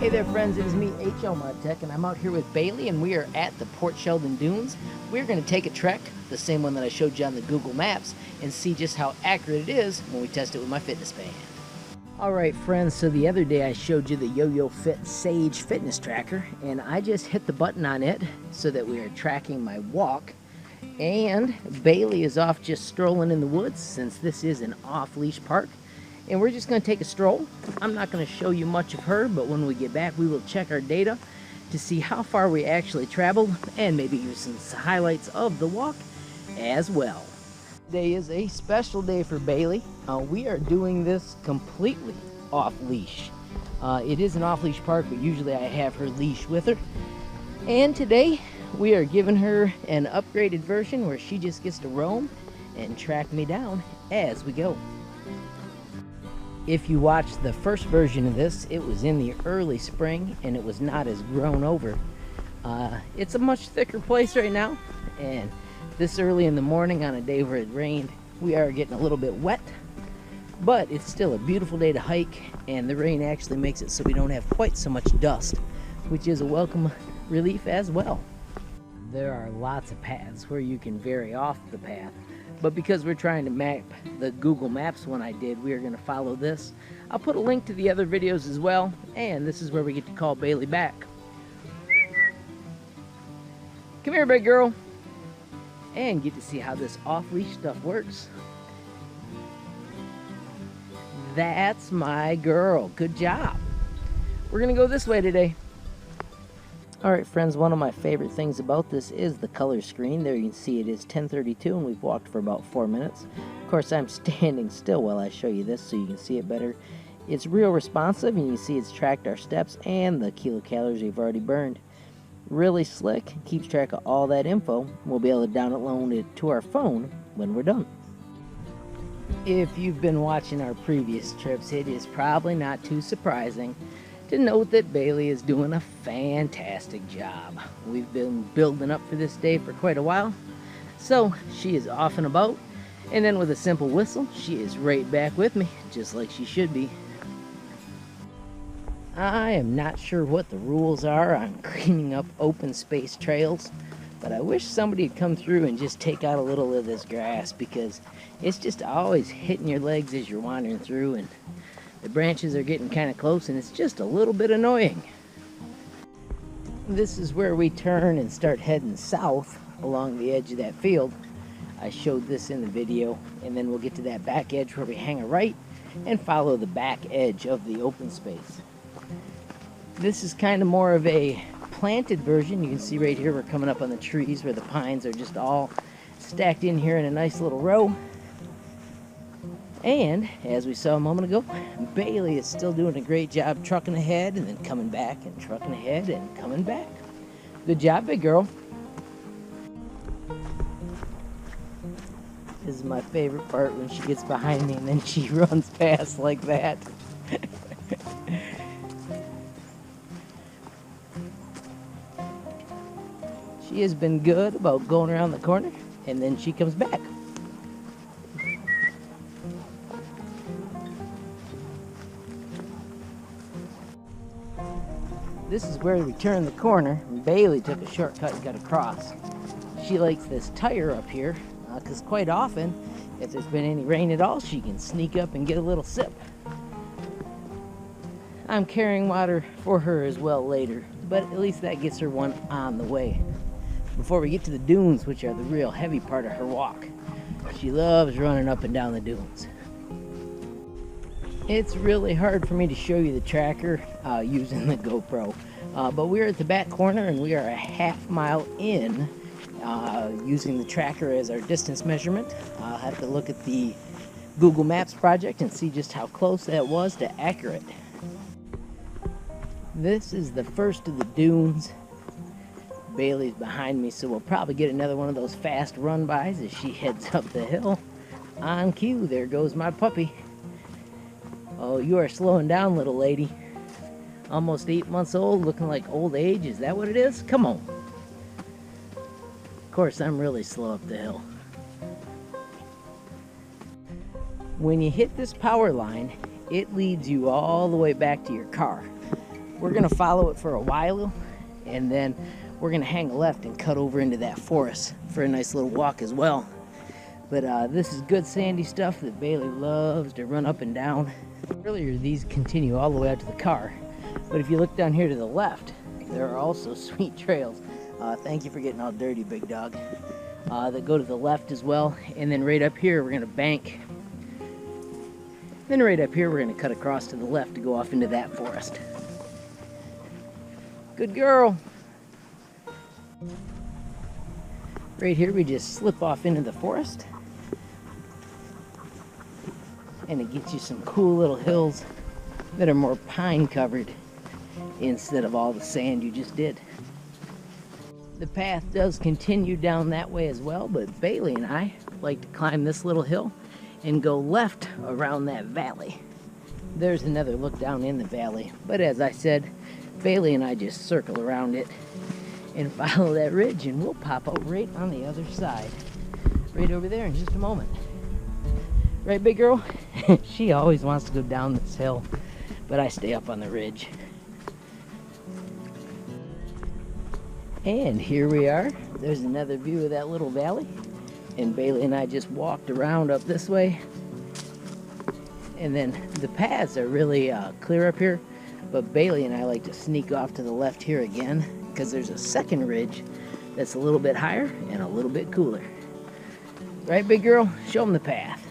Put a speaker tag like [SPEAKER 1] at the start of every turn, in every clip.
[SPEAKER 1] Hey there friends, it is me, HLModTech, and I'm out here with Bailey, and we are at the Port Sheldon Dunes. We're going to take a trek, the same one that I showed you on the Google Maps, and see just how accurate it is when we test it with my fitness band. Alright friends, so the other day I showed you the YoYoFit Sage fitness tracker, and I just hit the button on it so that we are tracking my walk. And Bailey is off just strolling in the woods, since this is an off-leash park. And we're just going to take a stroll. I'm not going to show you much of her, but when we get back we will check our data to see how far we actually traveled and maybe use some highlights of the walk as well. Today is a special day for Bailey. We are doing this completely off-leash. It is an off-leash park, but usually I have her leash with her. And today we are giving her an upgraded version where she just gets to roam and track me down as we go. If you watched the first version of this, it was in the early spring and it was not as grown over. It's a much thicker place right now, and this early in the morning on a day where it rained, we are getting a little bit wet, but it's still a beautiful day to hike, and the rain actually makes it so we don't have quite so much dust, which is a welcome relief as well. There are lots of paths where you can vary off the path, but because we're trying to map the Google Maps one I did, we are going to follow this. I'll put a link to the other videos as well, and this is where we get to call Bailey back. Come here, big girl. And get to see how this off-leash stuff works. That's my girl. Good job. We're going to go this way today. Alright friends, one of my favorite things about this is the color screen. There you can see it is 10:32 and we've walked for about 4 minutes. Of course I'm standing still while I show you this so you can see it better. It's real responsive, and you can see it's tracked our steps and the kilocalories we've already burned. Really slick, keeps track of all that info. We'll be able to download it to our phone when we're done. If you've been watching our previous trips, it is probably not too surprising to note that Bailey is doing a fantastic job. We've been building up for this day for quite a while, so she is off and about, and then with a simple whistle she is right back with me, just like she should be. I am not sure what the rules are on cleaning up open space trails, but I wish somebody would come through and just take out a little of this grass, because it's just always hitting your legs as you're wandering through, and the branches are getting kind of close, and it's just a little bit annoying. This is where we turn and start heading south along the edge of that field. I showed this in the video, and then we'll get to that back edge where we hang a right and follow the back edge of the open space. This is kind of more of a planted version. You can see right here we're coming up on the trees where the pines are just all stacked in here in a nice little row. And, as we saw a moment ago, Bailey is still doing a great job trucking ahead and then coming back and trucking ahead and coming back. Good job, big girl. This is my favorite part, when she gets behind me and then she runs past like that. She has been good about going around the corner, and then she comes back. This is where we turn the corner, and Bailey took a shortcut and got across. She likes this tire up here, because quite often, if there's been any rain at all, she can sneak up and get a little sip. I'm carrying water for her as well later, but at least that gets her one on the way. Before we get to the dunes, which are the real heavy part of her walk, she loves running up and down the dunes. It's really hard for me to show you the tracker using the GoPro, but we're at the back corner and we are a half mile in using the tracker as our distance measurement. I'll have to look at the Google Maps project and see just how close that was to accurate. This is the first of the dunes. Bailey's behind me, so we'll probably get another one of those fast run-bys as she heads up the hill. On cue, there goes my puppy. Oh, you are slowing down, little lady. Almost 8 months old, looking like old age. Is that what it is? Come on. Of course, I'm really slow up the hill. When you hit this power line, it leads you all the way back to your car. We're gonna follow it for a while, and then we're gonna hang a left and cut over into that forest for a nice little walk as well. But this is good sandy stuff that Bailey loves to run up and down. Earlier, these continue all the way out to the car, but if you look down here to the left, there are also sweet trails. Thank you for getting all dirty, big dog. That go to the left as well, and then right up here we're gonna bank. Then right up here we're gonna cut across to the left to go off into that forest. Good girl. Right here we just slip off into the forest, and it gets you some cool little hills that are more pine covered instead of all the sand you just did. The path does continue down that way as well, but Bailey and I like to climb this little hill and go left around that valley. There's another look down in the valley, but as I said, Bailey and I just circle around it and follow that ridge, and we'll pop out right on the other side, right over there in just a moment. Right, big girl? She always wants to go down this hill, but I stay up on the ridge. And here we are. There's another view of that little valley, and Bailey and I just walked around up this way, and then the paths are really clear up here, but Bailey and I like to sneak off to the left here again because there's a second ridge that's a little bit higher and a little bit cooler. Right, big girl? Show them the path.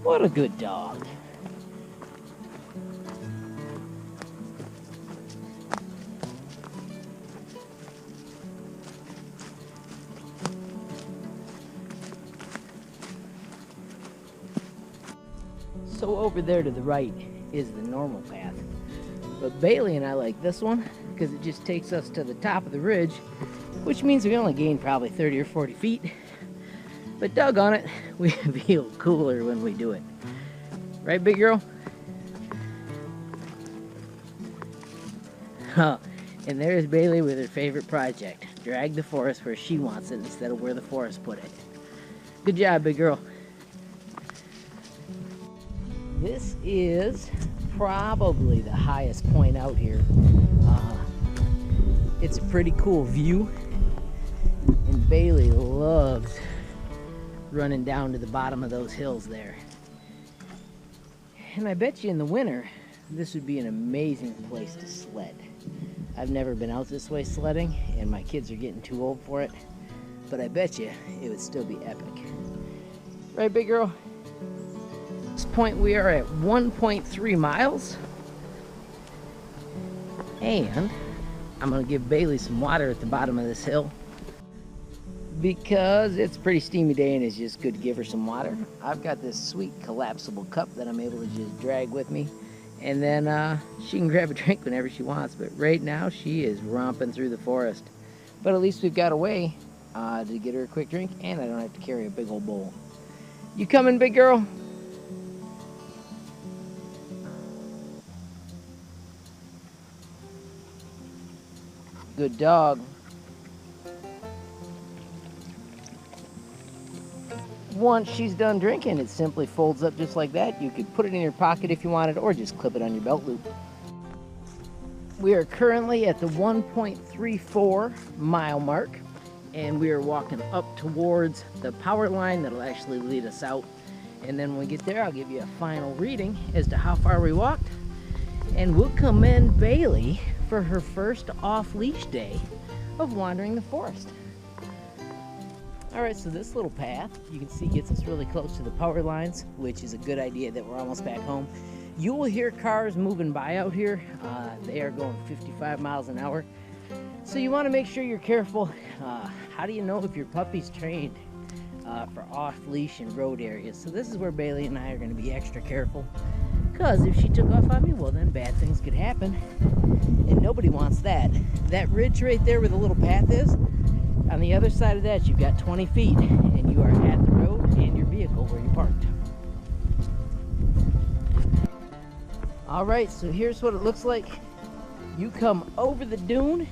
[SPEAKER 1] What a good dog. So over there to the right is the normal path, but Bailey and I like this one because it just takes us to the top of the ridge, which means we only gain probably 30 or 40 feet. But doggone it, we feel cooler when we do it. Right, big girl? Huh. And there's Bailey with her favorite project. Drag the forest where she wants it instead of where the forest put it. Good job, big girl. This is probably the highest point out here. It's a pretty cool view, and Bailey loves running down to the bottom of those hills there. And I bet you in the winter, this would be an amazing place to sled. I've never been out this way sledding, and my kids are getting too old for it, but I bet you it would still be epic. Right, big girl? At this point we are at 1.3 miles, and I'm gonna give Bailey some water at the bottom of this hill because it's a pretty steamy day and it's just good to give her some water. I've got this sweet collapsible cup that I'm able to just drag with me, and then she can grab a drink whenever she wants, but right now she is romping through the forest. But at least we've got a way to get her a quick drink, and I don't have to carry a big old bowl. You coming, big girl? Good dog. Once she's done drinking, it simply folds up just like that. You could put it in your pocket if you wanted, or just clip it on your belt loop. We are currently at the 1.34 mile mark, and we are walking up towards the power line that'll actually lead us out. And then when we get there, I'll give you a final reading as to how far we walked, and we'll commend Bailey for her first off-leash day of wandering the forest. Alright, so this little path, you can see, gets us really close to the power lines, which is a good idea that we're almost back home. You will hear cars moving by out here. They are going 55 miles an hour. So you want to make sure you're careful. How do you know if your puppy's trained for off-leash and road areas? So this is where Bailey and I are going to be extra careful, because if she took off on me, well, then bad things could happen, and nobody wants that. That ridge right there where the little path is, on the other side of that, you've got 20 feet, and you are at the road and your vehicle where you parked. All right, so here's what it looks like. You come over the dune,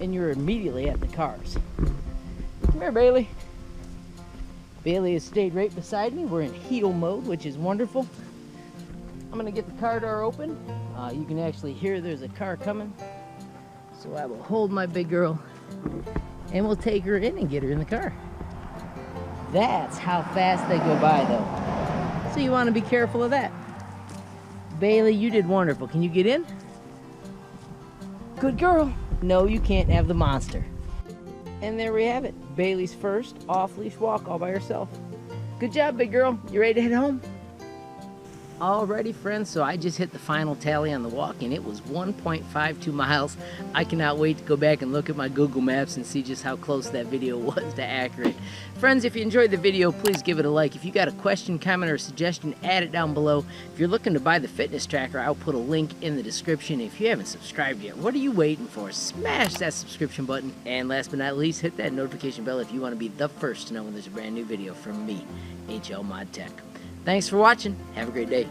[SPEAKER 1] and you're immediately at the cars. Come here, Bailey. Bailey has stayed right beside me. We're in heel mode, which is wonderful. I'm gonna get the car door open. You can actually hear there's a car coming. So I will hold my big girl and we'll take her in and get her in the car. That's how fast they go by though. So you wanna be careful of that. Bailey, you did wonderful. Can you get in? Good girl. No, you can't have the monster. And there we have it. Bailey's first off-leash walk all by herself. Good job, big girl. You ready to head home? Alrighty, friends, so I just hit the final tally on the walk, and it was 1.52 miles. I cannot wait to go back and look at my Google Maps and see just how close that video was to accurate. Friends, if you enjoyed the video, please give it a like. If you got a question, comment, or suggestion, add it down below. If you're looking to buy the fitness tracker, I'll put a link in the description. If you haven't subscribed yet, what are you waiting for? Smash that subscription button. And last but not least, hit that notification bell if you want to be the first to know when there's a brand new video from me, HLModTech. Thanks for watching. Have a great day.